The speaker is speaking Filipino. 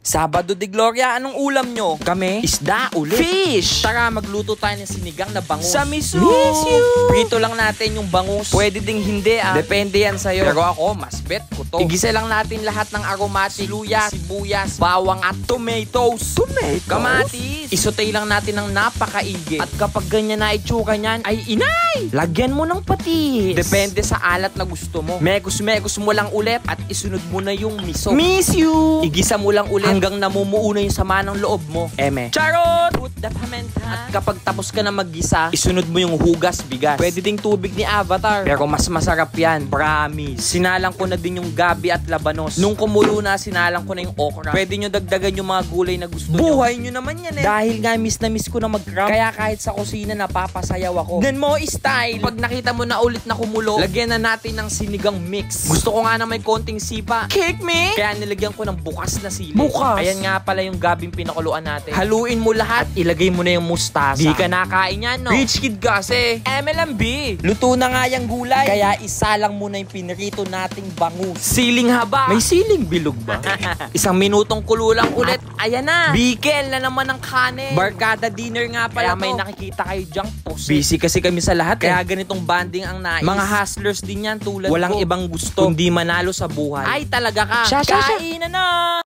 Sabado de Gloria, anong ulam nyo? Kami? Isda ulit. Fish! Tara, magluto tayo ng sinigang na bangus. Sa miso! Miss you! Prito lang natin yung bangus. Pwede ding hindi Depende yan sa'yo. Pero ako, mas bet ko to. Igisa lang natin lahat ng aromatic, luya, sibuyas, bawang at tomatoes. Kamatis. Isotay lang natin ng napakaigi. At kapag ganyan na itsura niyan, ay inay! Lagyan mo ng patis. Depende sa alat na gusto mo. Megos-megos mo lang ulit at isunod mo na yung miso. Miss you! Igisa mo lang ulit hanggang namumuo na yung sama ng loob mo. Eme. Charot! Put the paminta. At kapag tapos ka na maggisa, isunod mo yung hugas bigas. Pwede ding tubig ni Avatar. Pero mas masarap yan. Promise. Sinalang ko na din yung gabi at labanos. Nung kumulo na, sinalang ko na yung okra. Pwede nyo dagdagan yung mga gulay na gusto nyo. Buhay nyo naman yan eh. Dahil nga miss na miss ko na mag-cram. Kaya kahit sa kusina napapasayaw ako. Then mo style. Pag nakita mo na ulit na kumulo, lagyan na natin ng sinigang mix. Gusto ko nga na may konting sipa. Kick me! Kaya nilagyan ko ng bukas na sili. Bukas? Ayan nga pala yung gabing pinakuluan natin. Haluin mo lahat at ilagay mo na yung mustasa. Di ka nakain yan, no? Rich kid kasi. MLMB. Luto na nga yung gulay. Kaya isa lang muna yung pinirito nating bangus. Siling haba. May siling bilog ba? Isang minutong kulo lang ulit. Ayan na. Bikel na naman ng kanin. Barkada dinner nga pala. Kaya may nakikita kayo dyang post. Busy kasi kami sa lahat. Kaya ganitong banding ang nais. Mga hustlers din yan tulad Walang ko. Ibang gusto. Kundi manalo sa buhay. Ay talaga ka. Siya. Kainan na.